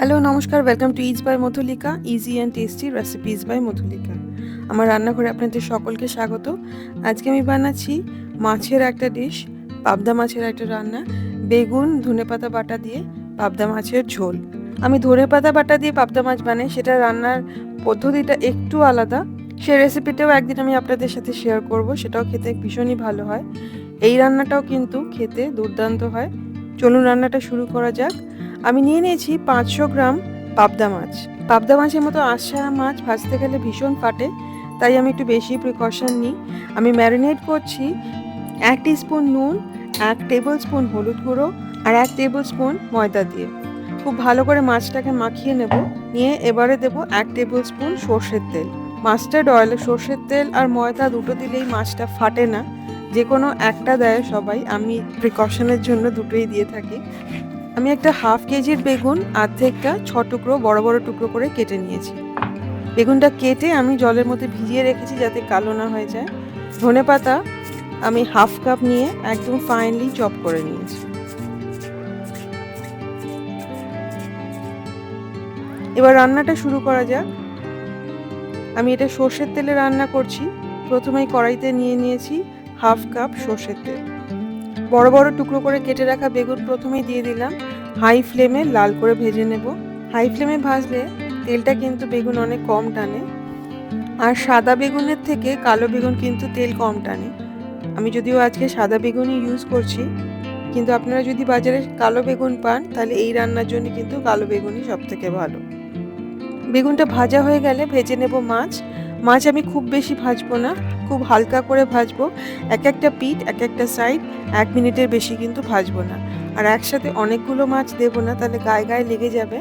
Hello নমস্কার, welcome to easy by Madhulika, easy and tasty recipes by Madhulika. আমার রান্নাঘরে আপনাদের সকলকে স্বাগত। আজকে আমি বানাচ্ছি মাছের একটা ডিশ, পাবদা মাছের একটা রান্না, বেগুন ধনেপাতা বাটা দিয়ে পাবদা মাছের ঝোল। আমি ধনেপাতা বাটা দিয়ে পাবদা মাছ বানাই, সেটা রান্নার পদ্ধতিটা একটু আলাদা। সেই রেসিপিটাও একদিন আমি আপনাদের সাথে শেয়ার করব, সেটাও খেতে ভীষণই ভালো হয়। এই রান্নাটাও কিন্তু খেতে দুর্দান্ত হয়। চলুন রান্নাটা শুরু করা যাক। আমি নিয়ে নিয়েছি 500 গ্রাম পাবদা মাছ। পাবদা মাছের মতো আঁশছাড়া মাছ ভাজতে গেলে ভীষণ ফাটে, তাই আমি একটু বেশি প্রিকশন নিই। আমি ম্যারিনেট করছি 1 টিস্পুন নুন, 1 টেবিল স্পুন হলুদ গুঁড়ো আর 1 টেবিল স্পুন ময়দা দিয়ে খুব ভালো করে মাছটাকে মাখিয়ে নেব। নিয়ে এবারে দেব 1 টেবিল স্পুন সর্ষের তেল। মাস্টার্ড অয়েল, সর্ষের তেল আর ময়দা দুটো দিলেই মাছটা ফাটে না, যে কোনো একটা দেয় সবাই, আমি প্রিকশনের জন্য দুটোই দিয়ে থাকি। আমি একটা হাফ কেজির বেগুন অর্ধেকটা টুকরো বড় বড় টুকরো করে কেটে নিয়েছি। বেগুনটা কেটে আমি জলের মধ্যে ভিজিয়ে রেখেছি যাতে কালো না হয়ে যায়। ধনেপাতা আমি হাফ কাপ নিয়ে একদম ফাইনলি চপ করে নিয়েছি। এবার রান্নাটা শুরু করা যাক। আমি এটা সর্ষের তেলে রান্না করছি। প্রথমেই কড়াইতে নিয়ে নিয়েছি হাফ কাপ সর্ষের তেল। বড় বড় টুকরো করে কেটে রাখা বেগুন প্রথমেই দিয়ে দিলাম। হাই ফ্লেমে লাল করে ভেজে নেব। হাই ফ্লেমে ভাজলে তেলটা কিন্তু বেগুন অনেক কম টানে, আর সাদা বেগুনের থেকে কালো বেগুন কিন্তু তেল কম টানে। আমি যদিও আজকে সাদা বেগুনই ইউজ করছি, কিন্তু আপনারা যদি বাজারে কালো বেগুন পান তাহলে এই রান্নার জন্য কিন্তু কালো বেগুনই সবথেকে ভালো। বেগুনটা ভাজা হয়ে গেলে ভেজে নেব মাছ। মাছ আমি খুব বেশি ভাজবো না, খুব হালকা করে ভাজবো। এক একটা পিঠ, এক একটা সাইড 1 মিনিটের বেশি কিন্তু ভাজবো না। আর একসাথে অনেকগুলো মাছ দেবো না, তাহলে গায়ে গায়ে লেগে যাবে।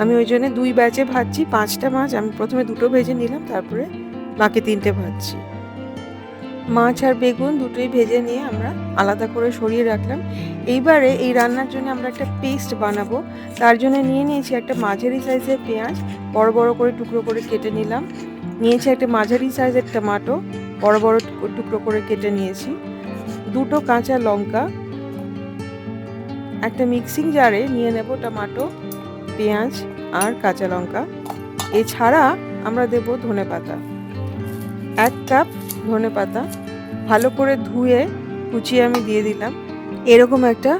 আমি ওই জন্য 2 ব্যাচে ভাজছি। 5টা মাছ আমি প্রথমে 2টো ভেজে নিলাম, তারপরে বাকি 3টে ভাজছি। মাছ আর বেগুন দুটোই ভেজে নিয়ে আমরা আলাদা করে সরিয়ে রাখলাম। এইবারে এই রান্নার জন্য আমরা একটা পেস্ট বানাবো। তার জন্য নিয়ে নিয়েছি একটা মাঝারি সাইজের পেঁয়াজ, বড় বড় করে টুকরো করে কেটে নিলাম। নিয়েছি একটা মাঝারি সাইজের টমেটো, বড় বড় টুকরো করে কেটে নিয়েছি। 2টো কাঁচা লঙ্কা। একটা মিক্সিং জারে নিয়ে নেব টমেটো, পেঁয়াজ আর কাঁচা লঙ্কা। এছাড়া আমরা দেব ধনেপাতা। 1 কাপ ধনেপাতা ভালো করে ধুয়ে কুচিয়ে আমি দিয়ে দিলাম। এরকম একটা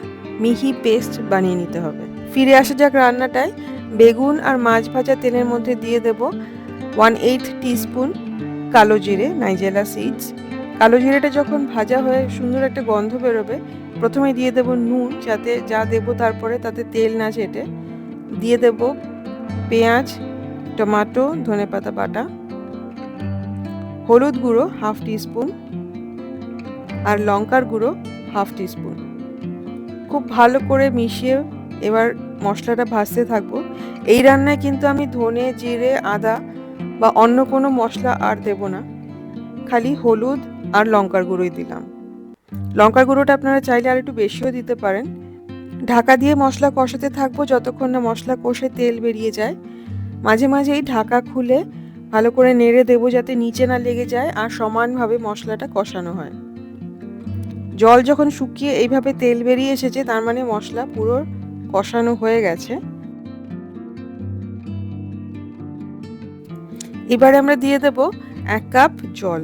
মিহি পেস্ট বানিয়ে নিতে হবে। ফিরে আসা যাক রান্নাটায়। বেগুন আর মাছ ভাজা তেলের মধ্যে দিয়ে দেব 1/8 টিস্পুন কালো জিরে, নাইজেলা সিডস। কালো জিরেটা যখন ভাজা হয়ে সুন্দর একটা গন্ধ বেরোবে, প্রথমে দিয়ে দেব নুন, যাতে যা দেব তারপরে তাতে তেল না ছেটে। দিয়ে দেব পেঁয়াজ, টমেটো, ধনেপাতা বাটা, হলুদ গুঁড়ো হাফ টিস্পুন আর লঙ্কার গুঁড়ো হাফ টিস্পুন। খুব ভালো করে মিশিয়ে এবার মশলাটা ভাজতে থাকবো। এই রান্নায় কিন্তু আমি ধনে, জিরে, আদা বা অন্য কোনো মশলা আর দেব না, খালি হলুদ আর লঙ্কার গুঁড়োই দিলাম। লঙ্কার গুঁড়োটা আপনারা চাইলে আর একটু বেশিও দিতে পারেন। ঢাকা দিয়ে মশলা কষাতে থাকবো যতক্ষণ না মশলা কষে তেল বেরিয়ে যায়। মাঝে মাঝে এই ঢাকা খুলে ভালো করে নেড়ে দেবো যাতে নিচে না লেগে যায় আর সমানভাবে মশলাটা কষানো হয়। জল যখন শুকিয়ে এইভাবে তেল বেরিয়ে এসেছে, তার মানে মশলা পুরো কষানো হয়ে গেছে। এবারে আমরা দিয়ে দেব 1 কাপ জল।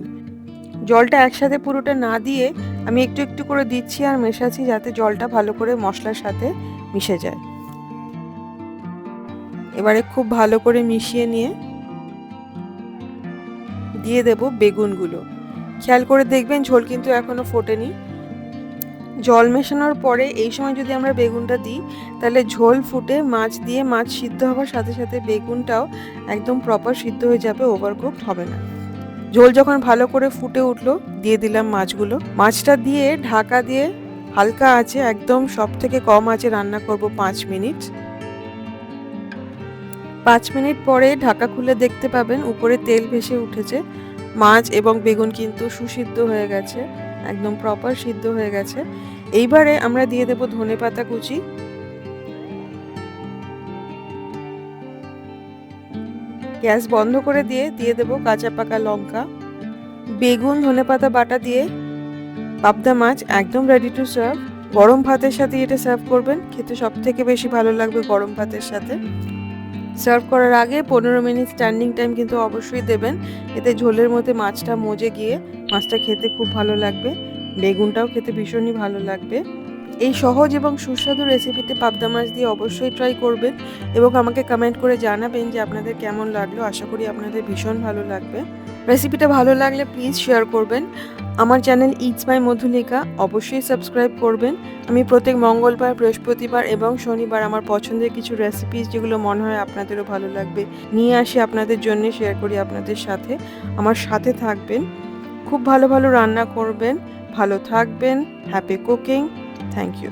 জলটা একসাথে পুরোটা না দিয়ে আমি একটু একটু করে দিচ্ছি আর মেশাচ্ছি, যাতে জলটা ভালো করে মশলার সাথে মিশে যায়। এবারে খুব ভালো করে মিশিয়ে নিয়ে দিয়ে দেব বেগুনগুলো। খেয়াল করে দেখবেন ঝোল কিন্তু এখনো ফোটেনি। জল মেশানোর পরে এই সময় যদি আমরা বেগুনটা দিই, তাহলে ঝোল ফুটে মাছ দিয়ে মাছ সিদ্ধ হওয়ার সাথে সাথে বেগুনটাও একদম প্রপার সিদ্ধ হয়ে যাবে, ওভারকুকড হবে না। ঝোল যখন ভালো করে ফুটে উঠলো, দিয়ে দিলাম মাছগুলো। মাছটা দিয়ে ঢাকা দিয়ে হালকা আঁচে, একদম সব থেকে কম আঁচে রান্না করব 5 মিনিট। 5 মিনিট পরে ঢাকা খুলে দেখতে পাবেন উপরে তেল ভেসে উঠেছে। মাছ এবং বেগুন কিন্তু সুসিদ্ধ হয়ে গেছে, একদম প্রপার সিদ্ধ হয়ে গেছে। এইবারে আমরা দিয়ে দেব ধনেপাতা কুচি, গ্যাস বন্ধ করে দিয়ে দেব কাঁচা পাকা লঙ্কা। বেগুন ধনেপাতা বাটা দিয়ে পাবদা মাছ একদম রেডি টু সার্ভ। গরম ভাতের সাথে এটা সার্ভ করবেন, খেতে সবথেকে বেশি ভালো লাগবে গরম ভাতের সাথে। সার্ভ করার আগে 15 মিনিট স্ট্যান্ডিং টাইম কিন্তু অবশ্যই দেবেন, এতে ঝোলের মধ্যে মাছটা মজে গিয়ে মাছটা খেতে খুব ভালো লাগবে, বেগুনটাও খেতে ভীষণই ভালো লাগবে। এই সহজ এবং সুস্বাদু রেসিপিতে পাবদা মাছ দিয়ে অবশ্যই ট্রাই করবেন এবং আমাকে কমেন্ট করে জানাবেন যে আপনাদের কেমন লাগলো। আশা করি আপনাদের ভীষণ ভালো লাগবে। রেসিপিটা ভালো লাগলে প্লিজ শেয়ার করবেন। আমার চ্যানেল ইটস মাই মধুলিকা অবশ্যই সাবস্ক্রাইব করবেন। আমি প্রত্যেক মঙ্গলবার, বৃহস্পতিবার এবং শনিবার আমার পছন্দের কিছু রেসিপিস যেগুলো মনে হয় আপনাদেরও ভালো লাগবে নিয়ে আসি আপনাদের জন্য, শেয়ার করি আপনাদের সাথে। আমার সাথে থাকবেন, খুব ভালো ভালো রান্না করবেন, ভালো থাকবেন। Happy cooking. Thank you.